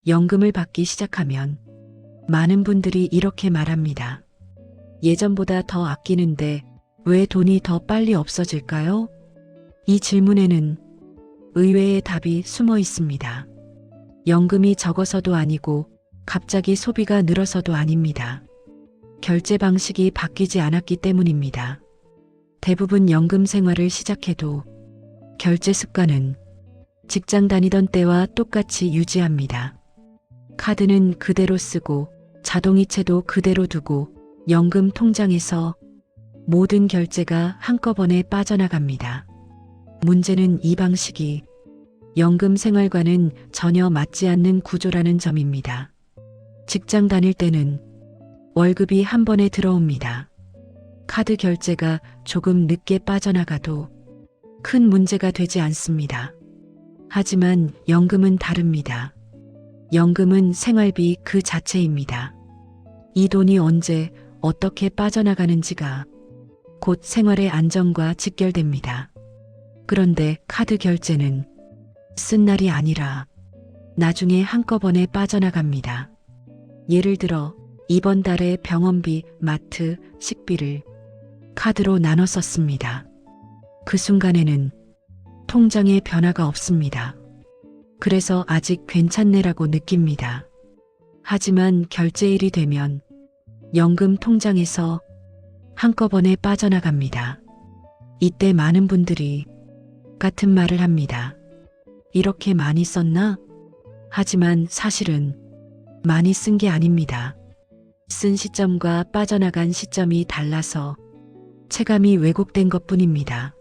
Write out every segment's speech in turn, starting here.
연금을 받기 시작하면 많은 분들이 이렇게 말합니다. 예전보다 더 아끼는데 왜 돈이 더 빨리 없어질까요? 이 질문에는 의외의 답이 숨어 있습니다. 연금이 적어서도 아니고 갑자기 소비가 늘어서도 아닙니다. 결제 방식이 바뀌지 않았기 때문입니다. 대부분 연금 생활을 시작해도 결제 습관은 직장 다니던 때와 똑같이 유지합니다. 카드는 그대로 쓰고 자동이체도 그대로 두고 연금 통장에서 모든 결제가 한꺼번에 빠져나갑니다. 문제는 이 방식이 연금 생활과는 전혀 맞지 않는 구조라는 점입니다. 직장 다닐 때는 월급이 한 번에 들어옵니다. 카드 결제가 조금 늦게 빠져나가도 큰 문제가 되지 않습니다. 하지만 연금은 다릅니다. 연금은 생활비 그 자체입니다. 이 돈이 언제 어떻게 빠져나가는지가 곧 생활의 안정과 직결됩니다. 그런데 카드 결제는 쓴 날이 아니라 나중에 한꺼번에 빠져나갑니다. 예를 들어 이번 달에 병원비, 마트, 식비를 카드로 나눠 썼습니다. 그 순간에는 통장에 변화가 없습니다. 그래서 아직 괜찮네라고 느낍니다. 하지만 결제일이 되면 연금 통장에서 한꺼번에 빠져나갑니다. 이때 많은 분들이 같은 말을 합니다. 이렇게 많이 썼나? 하지만 사실은 많이 쓴 게 아닙니다. 쓴 시점과 빠져나간 시점이 달라서 체감이 왜곡된 것뿐입니다.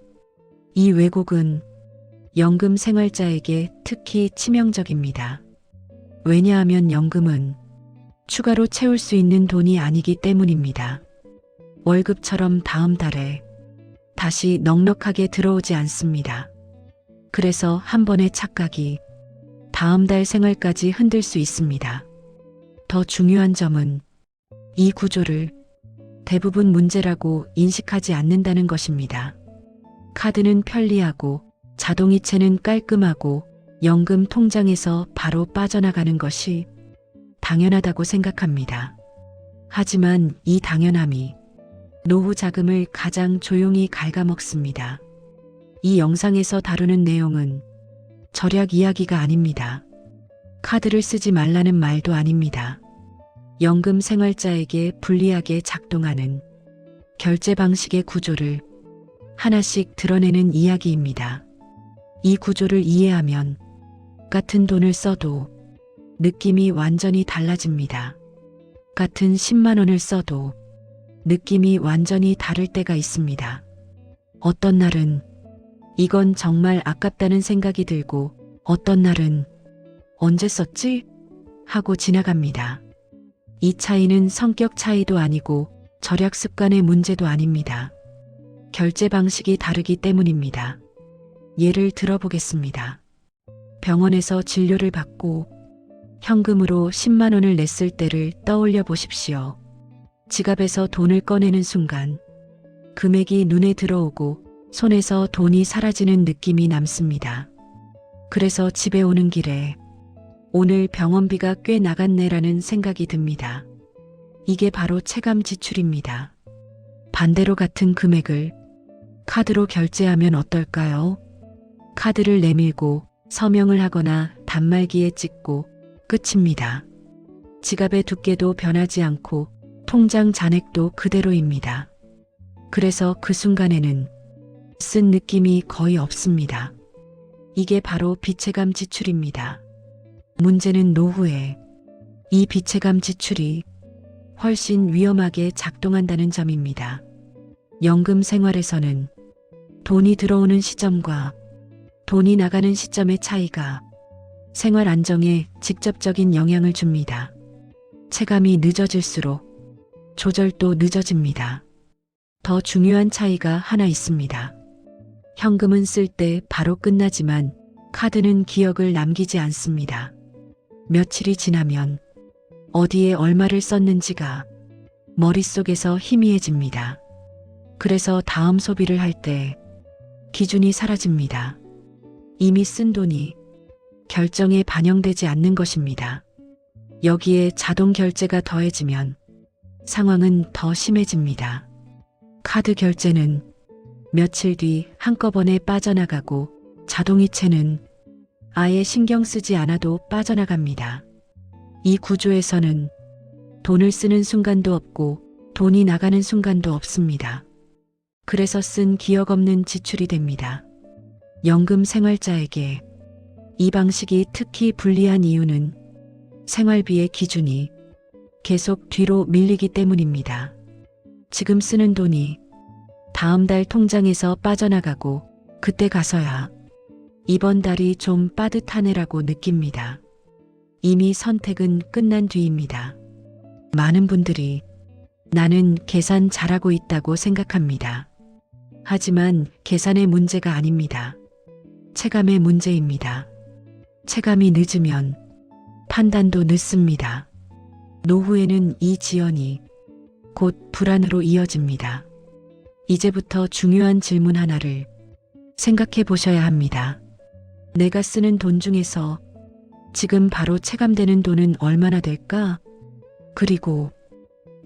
이 왜곡은 연금 생활자에게 특히 치명적입니다. 왜냐하면 연금은 추가로 채울 수 있는 돈이 아니기 때문입니다. 월급처럼 다음 달에 다시 넉넉하게 들어오지 않습니다. 그래서 한 번의 착각이 다음 달 생활까지 흔들 수 있습니다. 더 중요한 점은 이 구조를 대부분 문제라고 인식하지 않는다는 것입니다. 카드는 편리하고 자동이체는 깔끔하고 연금 통장에서 바로 빠져나가는 것이 당연하다고 생각합니다. 하지만 이 당연함이 노후 자금을 가장 조용히 갉아먹습니다. 이 영상에서 다루는 내용은 절약 이야기가 아닙니다. 카드를 쓰지 말라는 말도 아닙니다. 연금 생활자에게 불리하게 작동하는 결제 방식의 구조를 하나씩 드러내는 이야기입니다. 이 구조를 이해하면 같은 돈을 써도 느낌이 완전히 달라집니다. 같은 10만 원을 써도 느낌이 완전히 다를 때가 있습니다. 어떤 날은 이건 정말 아깝다는 생각이 들고 어떤 날은 언제 썼지? 하고 지나갑니다. 이 차이는 성격 차이도 아니고 절약 습관의 문제도 아닙니다. 결제 방식이 다르기 때문입니다. 예를 들어보겠습니다. 병원에서 진료를 받고 현금으로 10만 원을 냈을 때를 떠올려 보십시오. 지갑에서 돈을 꺼내는 순간 금액이 눈에 들어오고 손에서 돈이 사라지는 느낌이 남습니다. 그래서 집에 오는 길에 오늘 병원비가 꽤 나갔네라는 생각이 듭니다. 이게 바로 체감 지출입니다. 반대로 같은 금액을 카드로 결제하면 어떨까요? 카드를 내밀고 서명을 하거나 단말기에 찍고 끝입니다. 지갑의 두께도 변하지 않고 통장 잔액도 그대로입니다. 그래서 그 순간에는 쓴 느낌이 거의 없습니다. 이게 바로 비체감 지출입니다. 문제는 노후에 이 비체감 지출이 훨씬 위험하게 작동한다는 점입니다. 연금 생활에서는 돈이 들어오는 시점과 돈이 나가는 시점의 차이가 생활 안정에 직접적인 영향을 줍니다. 체감이 늦어질수록 조절도 늦어집니다. 더 중요한 차이가 하나 있습니다. 현금은 쓸 때 바로 끝나지만 카드는 기억을 남기지 않습니다. 며칠이 지나면 어디에 얼마를 썼는지가 머릿속에서 희미해집니다. 그래서 다음 소비를 할 때 기준이 사라집니다. 이미 쓴 돈이 결정에 반영되지 않는 것입니다. 여기에 자동 결제가 더해지면 상황은 더 심해집니다. 카드 결제는 며칠 뒤 한꺼번에 빠져나가고 자동이체는 아예 신경 쓰지 않아도 빠져나갑니다. 이 구조에서는 돈을 쓰는 순간도 없고 돈이 나가는 순간도 없습니다. 그래서 쓴 기억 없는 지출이 됩니다. 연금 생활자에게 이 방식이 특히 불리한 이유는 생활비의 기준이 계속 뒤로 밀리기 때문입니다. 지금 쓰는 돈이 다음 달 통장에서 빠져나가고 그때 가서야 이번 달이 좀 빠듯하네라고 느낍니다. 이미 선택은 끝난 뒤입니다. 많은 분들이 나는 계산 잘하고 있다고 생각합니다. 하지만 계산의 문제가 아닙니다. 체감의 문제입니다. 체감이 늦으면 판단도 늦습니다. 노후에는 이 지연이 곧 불안으로 이어집니다. 이제부터 중요한 질문 하나를 생각해 보셔야 합니다. 내가 쓰는 돈 중에서 지금 바로 체감되는 돈은 얼마나 될까? 그리고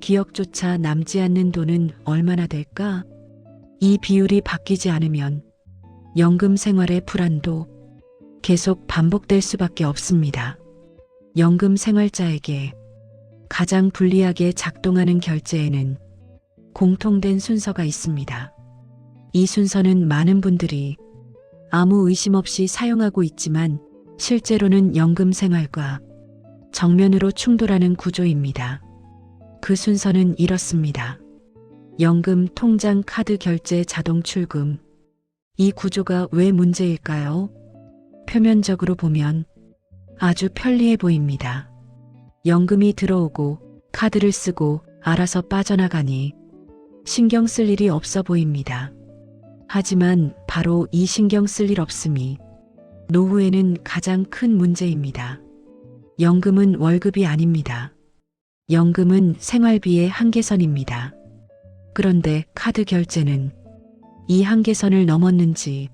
기억조차 남지 않는 돈은 얼마나 될까? 이 비율이 바뀌지 않으면 연금 생활의 불안도 계속 반복될 수밖에 없습니다. 연금 생활자에게 가장 불리하게 작동하는 결제에는 공통된 순서가 있습니다. 이 순서는 많은 분들이 아무 의심 없이 사용하고 있지만 실제로는 연금 생활과 정면으로 충돌하는 구조입니다. 그 순서는 이렇습니다. 연금 통장 카드 결제 자동 출금. 이 구조가 왜 문제일까요? 표면적으로 보면 아주 편리해 보입니다. 연금이 들어오고 카드를 쓰고 알아서 빠져나가니 신경 쓸 일이 없어 보입니다. 하지만 바로 이 신경 쓸 일 없음이 노후에는 가장 큰 문제입니다. 연금은 월급이 아닙니다. 연금은 생활비의 한계선입니다. 그런데 카드 결제는 이 한계선을 넘었는지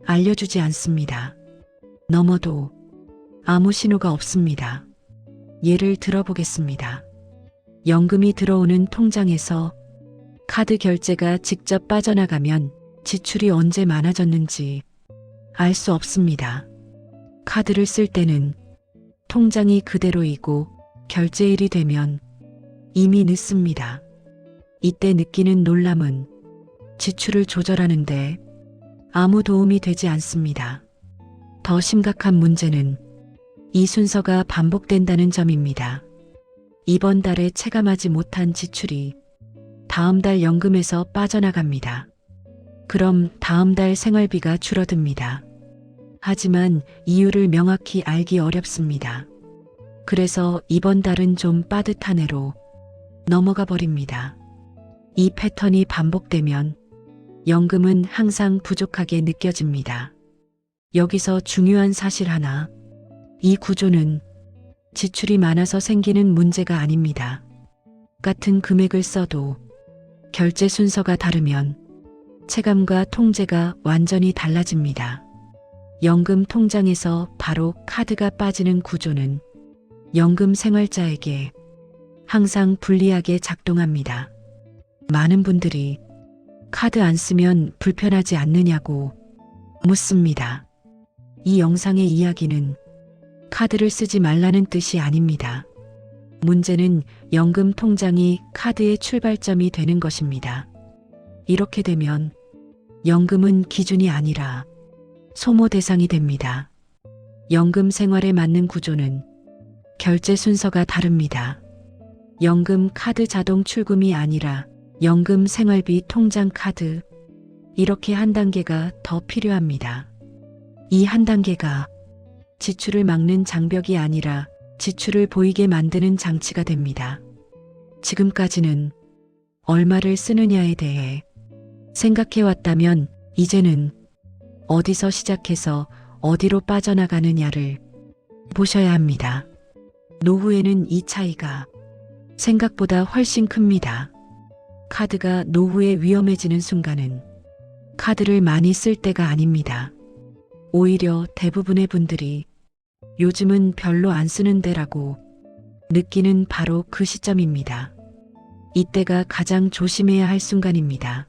알려주지 않습니다. 넘어도 아무 신호가 없습니다. 예를 들어보겠습니다. 연금이 들어오는 통장에서 카드 결제가 직접 빠져나가면 지출이 언제 많아졌는지 알 수 없습니다. 카드를 쓸 때는 통장이 그대로이고 결제일이 되면 이미 늦습니다. 이때 느끼는 놀람은 지출을 조절하는데 아무 도움이 되지 않습니다. 더 심각한 문제는 이 순서가 반복된다는 점입니다. 이번 달에 체감하지 못한 지출이 다음 달 연금에서 빠져나갑니다. 그럼 다음 달 생활비가 줄어듭니다. 하지만 이유를 명확히 알기 어렵습니다. 그래서 이번 달은 좀 빠듯하네로 넘어가 버립니다. 이 패턴이 반복되면 연금은 항상 부족하게 느껴집니다. 여기서 중요한 사실 하나, 이 구조는 지출이 많아서 생기는 문제가 아닙니다. 같은 금액을 써도 결제 순서가 다르면 체감과 통제가 완전히 달라집니다. 연금 통장에서 바로 카드가 빠지는 구조는 연금 생활자에게 항상 불리하게 작동합니다. 많은 분들이 카드 안 쓰면 불편하지 않느냐고 묻습니다. 이 영상의 이야기는 카드를 쓰지 말라는 뜻이 아닙니다. 문제는 연금 통장이 카드의 출발점이 되는 것입니다. 이렇게 되면 연금은 기준이 아니라 소모 대상이 됩니다. 연금 생활에 맞는 구조는 결제 순서가 다릅니다. 연금 카드 자동 출금이 아니라 연금 생활비 통장 카드, 이렇게 한 단계가 더 필요합니다. 이 한 단계가 지출을 막는 장벽이 아니라 지출을 보이게 만드는 장치가 됩니다. 지금까지는 얼마를 쓰느냐에 대해 생각해 왔다면 이제는 어디서 시작해서 어디로 빠져나가느냐를 보셔야 합니다. 노후에는 이 차이가 생각보다 훨씬 큽니다. 카드가 노후에 위험해지는 순간은 카드를 많이 쓸 때가 아닙니다. 오히려 대부분의 분들이 요즘은 별로 안 쓰는데라고 느끼는 바로 그 시점입니다. 이때가 가장 조심해야 할 순간입니다.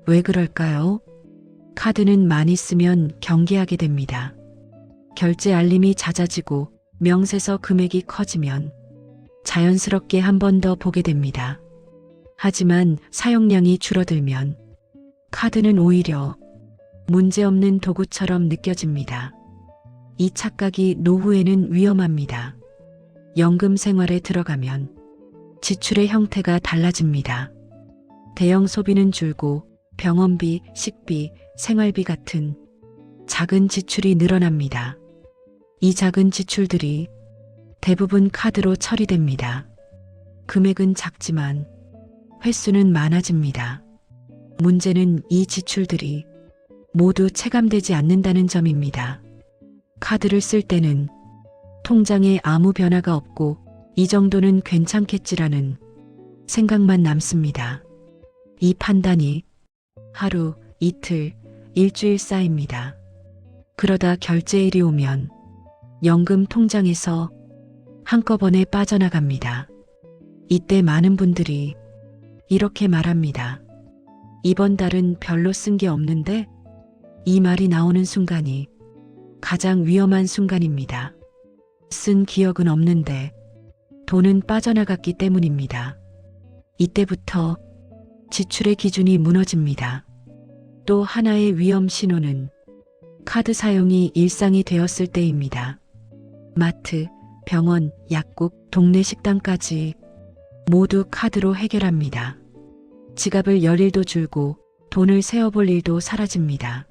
왜 그럴까요? 카드는 많이 쓰면 경계하게 됩니다. 결제 알림이 잦아지고 명세서 금액이 커지면 자연스럽게 한 번 더 보게 됩니다. 하지만 사용량이 줄어들면 카드는 오히려 문제없는 도구처럼 느껴집니다. 이 착각이 노후에는 위험합니다. 연금 생활에 들어가면 지출의 형태가 달라집니다. 대형 소비는 줄고 병원비, 식비, 생활비 같은 작은 지출이 늘어납니다. 이 작은 지출들이 대부분 카드로 처리됩니다. 금액은 작지만 횟수는 많아집니다. 문제는 이 지출들이 모두 체감되지 않는다는 점입니다. 카드를 쓸 때는 통장에 아무 변화가 없고 이 정도는 괜찮겠지라는 생각만 남습니다. 이 판단이 하루, 이틀, 일주일 쌓입니다. 그러다 결제일이 오면 연금 통장에서 한꺼번에 빠져나갑니다. 이때 많은 분들이 이렇게 말합니다. 이번 달은 별로 쓴 게 없는데? 이 말이 나오는 순간이 가장 위험한 순간입니다. 쓴 기억은 없는데 돈은 빠져나갔기 때문입니다. 이때부터 지출의 기준이 무너집니다. 또 하나의 위험 신호는 카드 사용이 일상이 되었을 때입니다. 마트, 병원, 약국, 동네 식당까지 모두 카드로 해결합니다. 지갑을 열 일도 줄고 돈을 세어볼 일도 사라집니다.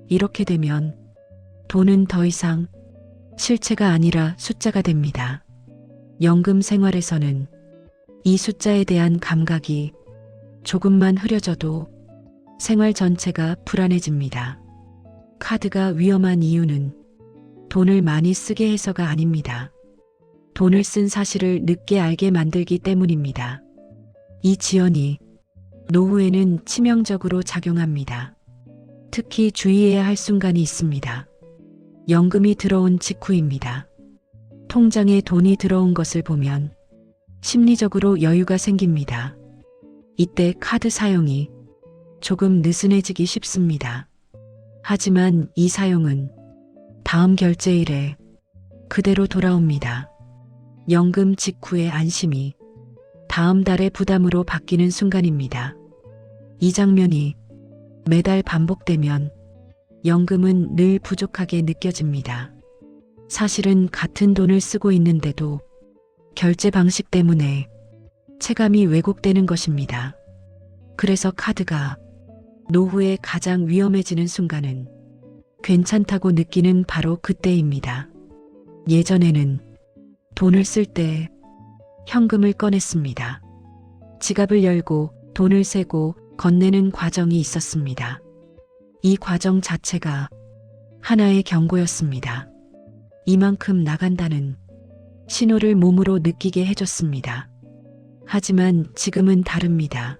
이렇게 되면 돈은 더 이상 실체가 아니라 숫자가 됩니다. 연금 생활에서는 이 숫자에 대한 감각이 조금만 흐려져도 생활 전체가 불안해집니다. 카드가 위험한 이유는 돈을 많이 쓰게 해서가 아닙니다. 돈을 쓴 사실을 늦게 알게 만들기 때문입니다. 이 지연이 노후에는 치명적으로 작용합니다. 특히 주의해야 할 순간이 있습니다. 연금이 들어온 직후입니다. 통장에 돈이 들어온 것을 보면 심리적으로 여유가 생깁니다. 이때 카드 사용이 조금 느슨해지기 쉽습니다. 하지만 이 사용은 다음 결제일에 그대로 돌아옵니다. 연금 직후의 안심이 다음 달의 부담으로 바뀌는 순간입니다. 이 장면이 매달 반복되면 연금은 늘 부족하게 느껴집니다. 사실은 같은 돈을 쓰고 있는데도 결제 방식 때문에 체감이 왜곡되는 것입니다. 그래서 카드가 노후에 가장 위험해지는 순간은 괜찮다고 느끼는 바로 그때입니다. 예전에는 돈을 쓸 때 현금을 꺼냈습니다. 지갑을 열고 돈을 세고 건네는 과정이 있었습니다. 이 과정 자체가 하나의 경고였습니다. 이만큼 나간다는 신호를 몸으로 느끼게 해줬습니다. 하지만 지금은 다릅니다.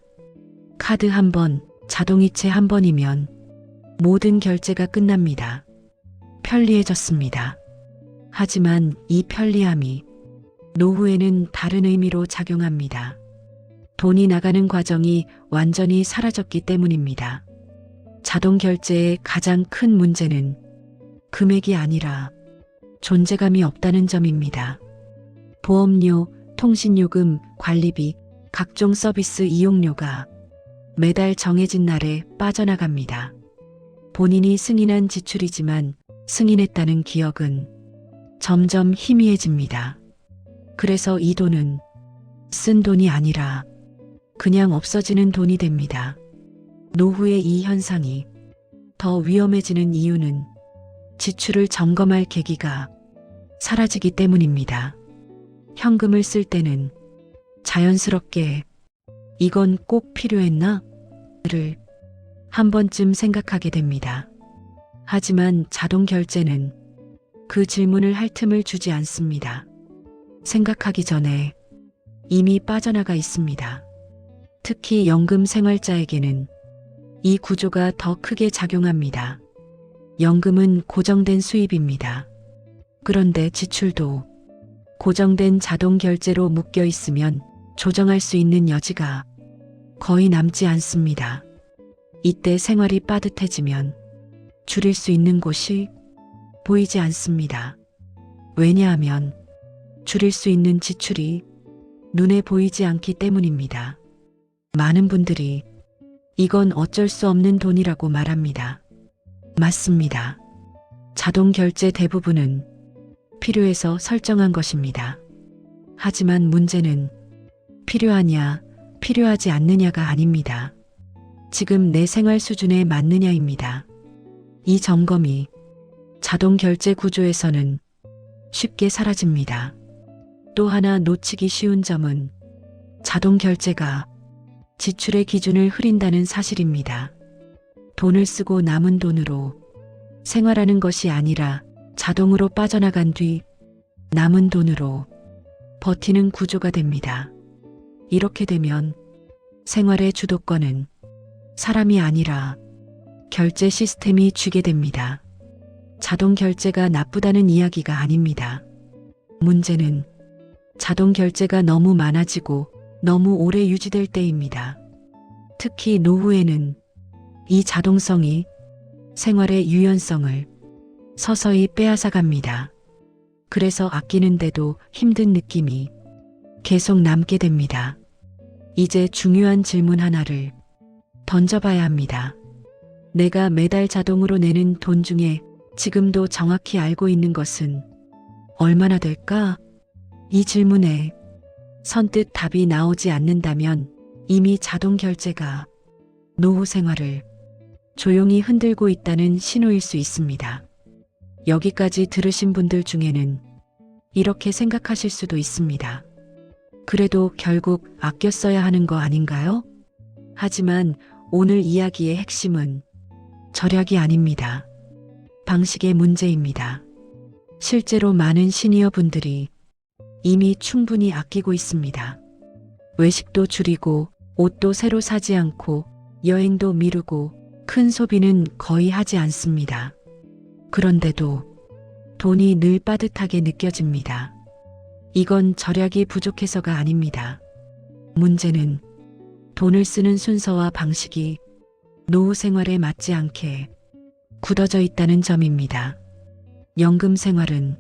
카드 한 번, 자동이체 한 번이면 모든 결제가 끝납니다. 편리해졌습니다. 하지만 이 편리함이 노후에는 다른 의미로 작용합니다. 돈이 나가는 과정이 완전히 사라졌기 때문입니다. 자동 결제의 가장 큰 문제는 금액이 아니라 존재감이 없다는 점입니다. 보험료, 통신요금, 관리비, 각종 서비스 이용료가 매달 정해진 날에 빠져나갑니다. 본인이 승인한 지출이지만 승인했다는 기억은 점점 희미해집니다. 그래서 이 돈은 쓴 돈이 아니라 그냥 없어지는 돈이 됩니다. 노후의 이 현상이 더 위험해지는 이유는 지출을 점검할 계기가 사라지기 때문입니다. 현금을 쓸 때는 자연스럽게 이건 꼭 필요했나? 를 한 번쯤 생각하게 됩니다. 하지만 자동 결제는 그 질문을 할 틈을 주지 않습니다. 생각하기 전에 이미 빠져나가 있습니다. 특히 연금 생활자에게는 이 구조가 더 크게 작용합니다. 연금은 고정된 수입입니다. 그런데 지출도 고정된 자동 결제로 묶여 있으면 조정할 수 있는 여지가 거의 남지 않습니다. 이때 생활이 빠듯해지면 줄일 수 있는 곳이 보이지 않습니다. 왜냐하면 줄일 수 있는 지출이 눈에 보이지 않기 때문입니다. 많은 분들이 이건 어쩔 수 없는 돈이라고 말합니다. 맞습니다. 자동 결제 대부분은 필요해서 설정한 것입니다. 하지만 문제는 필요하냐, 필요하지 않느냐가 아닙니다. 지금 내 생활 수준에 맞느냐입니다. 이 점검이 자동 결제 구조에서는 쉽게 사라집니다. 또 하나 놓치기 쉬운 점은 자동 결제가 지출의 기준을 흐린다는 사실입니다. 돈을 쓰고 남은 돈으로 생활하는 것이 아니라 자동으로 빠져나간 뒤 남은 돈으로 버티는 구조가 됩니다. 이렇게 되면 생활의 주도권은 사람이 아니라 결제 시스템이 쥐게 됩니다. 자동 결제가 나쁘다는 이야기가 아닙니다. 문제는 자동 결제가 너무 많아지고 너무 오래 유지될 때입니다. 특히 노후에는 이 자동성이 생활의 유연성을 서서히 빼앗아갑니다. 그래서 아끼는데도 힘든 느낌이 계속 남게 됩니다. 이제 중요한 질문 하나를 던져봐야 합니다. 내가 매달 자동으로 내는 돈 중에 지금도 정확히 알고 있는 것은 얼마나 될까? 이 질문에 선뜻 답이 나오지 않는다면 이미 자동 결제가 노후 생활을 조용히 흔들고 있다는 신호일 수 있습니다. 여기까지 들으신 분들 중에는 이렇게 생각하실 수도 있습니다. 그래도 결국 아껴 써야 하는 거 아닌가요? 하지만 오늘 이야기의 핵심은 절약이 아닙니다. 방식의 문제입니다. 실제로 많은 시니어 분들이 이미 충분히 아끼고 있습니다. 외식도 줄이고 옷도 새로 사지 않고 여행도 미루고 큰 소비는 거의 하지 않습니다. 그런데도 돈이 늘 빠듯하게 느껴집니다. 이건 절약이 부족해서가 아닙니다. 문제는 돈을 쓰는 순서와 방식이 노후 생활에 맞지 않게 굳어져 있다는 점입니다. 연금 생활은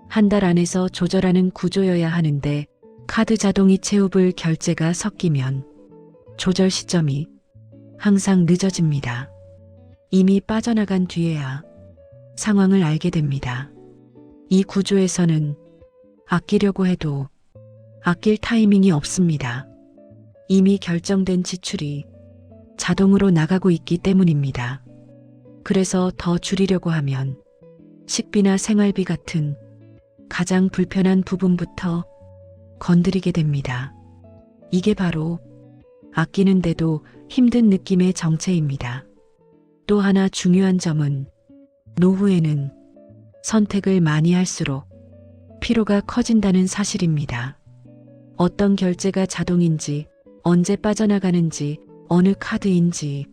한 달 안에서 조절하는 구조여야 하는데 카드 자동이체후불 결제가 섞이면 조절 시점이 항상 늦어집니다. 이미 빠져나간 뒤에야 상황을 알게 됩니다. 이 구조에서는 아끼려고 해도 아낄 타이밍이 없습니다. 이미 결정된 지출이 자동으로 나가고 있기 때문입니다. 그래서 더 줄이려고 하면 식비나 생활비 같은 가장 불편한 부분부터 건드리게 됩니다. 이게 바로 아끼는데도 힘든 느낌의 정체입니다. 또 하나 중요한 점은 노후에는 선택을 많이 할수록 피로가 커진다는 사실입니다. 어떤 결제가 자동인지, 언제 빠져나가는지, 어느 카드인지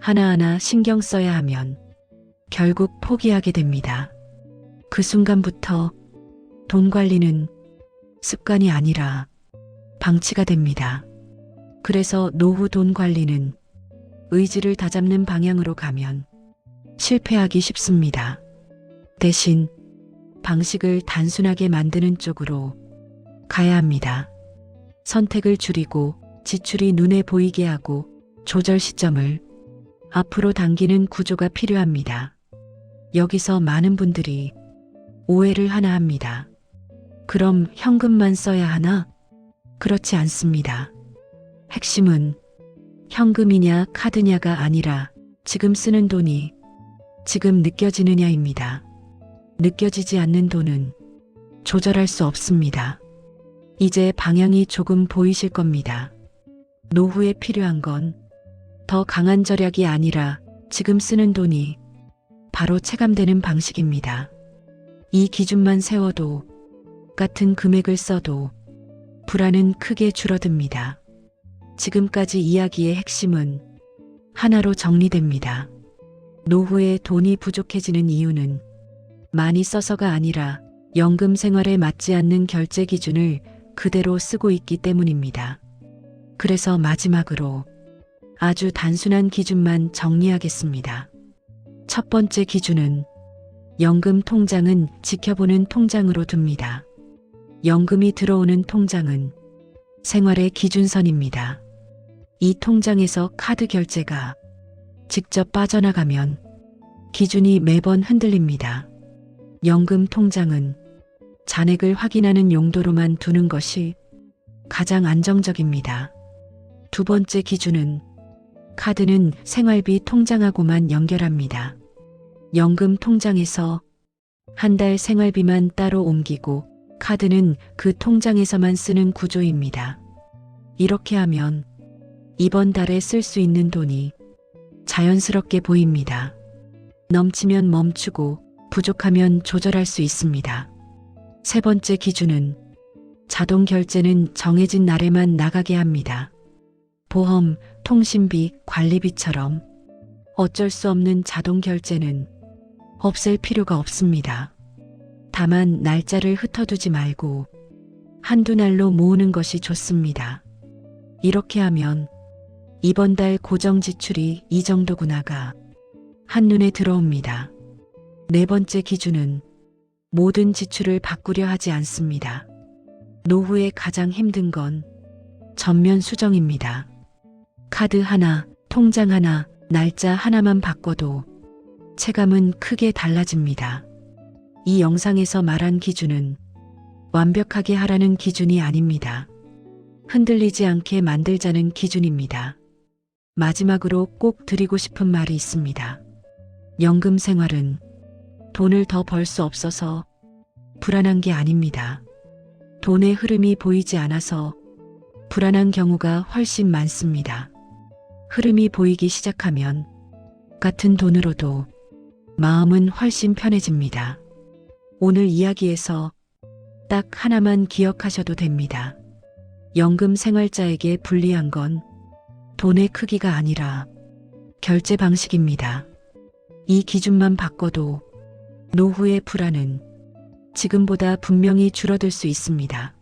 하나하나 신경 써야 하면 결국 포기하게 됩니다. 그 순간부터 돈 관리는 습관이 아니라 방치가 됩니다. 그래서 노후 돈 관리는 의지를 다잡는 방향으로 가면 실패하기 쉽습니다. 대신 방식을 단순하게 만드는 쪽으로 가야 합니다. 선택을 줄이고 지출이 눈에 보이게 하고 조절 시점을 앞으로 당기는 구조가 필요합니다. 여기서 많은 분들이 오해를 하나 합니다. 그럼 현금만 써야 하나? 그렇지 않습니다. 핵심은 현금이냐 카드냐가 아니라 지금 쓰는 돈이 지금 느껴지느냐입니다. 느껴지지 않는 돈은 조절할 수 없습니다. 이제 방향이 조금 보이실 겁니다. 노후에 필요한 건 더 강한 절약이 아니라 지금 쓰는 돈이 바로 체감되는 방식입니다. 이 기준만 세워도 같은 금액을 써도 불안은 크게 줄어듭니다. 지금까지 이야기의 핵심은 하나로 정리됩니다. 노후에 돈이 부족해지는 이유는 많이 써서가 아니라 연금 생활에 맞지 않는 결제 기준을 그대로 쓰고 있기 때문입니다. 그래서 마지막으로 아주 단순한 기준만 정리하겠습니다. 첫 번째 기준은 연금 통장은 지켜보는 통장으로 둡니다. 연금이 들어오는 통장은 생활의 기준선입니다. 이 통장에서 카드 결제가 직접 빠져나가면 기준이 매번 흔들립니다. 연금 통장은 잔액을 확인하는 용도로만 두는 것이 가장 안정적입니다. 두 번째 기준은 카드는 생활비 통장하고만 연결합니다. 연금 통장에서 한 달 생활비만 따로 옮기고 카드는 그 통장에서만 쓰는 구조입니다. 이렇게 하면 이번 달에 쓸 수 있는 돈이 자연스럽게 보입니다. 넘치면 멈추고 부족하면 조절할 수 있습니다. 세 번째 기준은 자동 결제는 정해진 날에만 나가게 합니다. 보험, 통신비, 관리비처럼 어쩔 수 없는 자동 결제는 없앨 필요가 없습니다. 다만 날짜를 흩어두지 말고 한두 날로 모으는 것이 좋습니다. 이렇게 하면 이번 달 고정 지출이 이 정도구나가 한눈에 들어옵니다. 네 번째 기준은 모든 지출을 바꾸려 하지 않습니다. 노후에 가장 힘든 건 전면 수정입니다. 카드 하나, 통장 하나, 날짜 하나만 바꿔도 체감은 크게 달라집니다. 이 영상에서 말한 기준은 완벽하게 하라는 기준이 아닙니다. 흔들리지 않게 만들자는 기준입니다. 마지막으로 꼭 드리고 싶은 말이 있습니다. 연금 생활은 돈을 더 벌 수 없어서 불안한 게 아닙니다. 돈의 흐름이 보이지 않아서 불안한 경우가 훨씬 많습니다. 흐름이 보이기 시작하면 같은 돈으로도 마음은 훨씬 편해집니다. 오늘 이야기에서 딱 하나만 기억하셔도 됩니다. 연금 생활자에게 불리한 건 돈의 크기가 아니라 결제 방식입니다. 이 기준만 바꿔도 노후의 불안은 지금보다 분명히 줄어들 수 있습니다.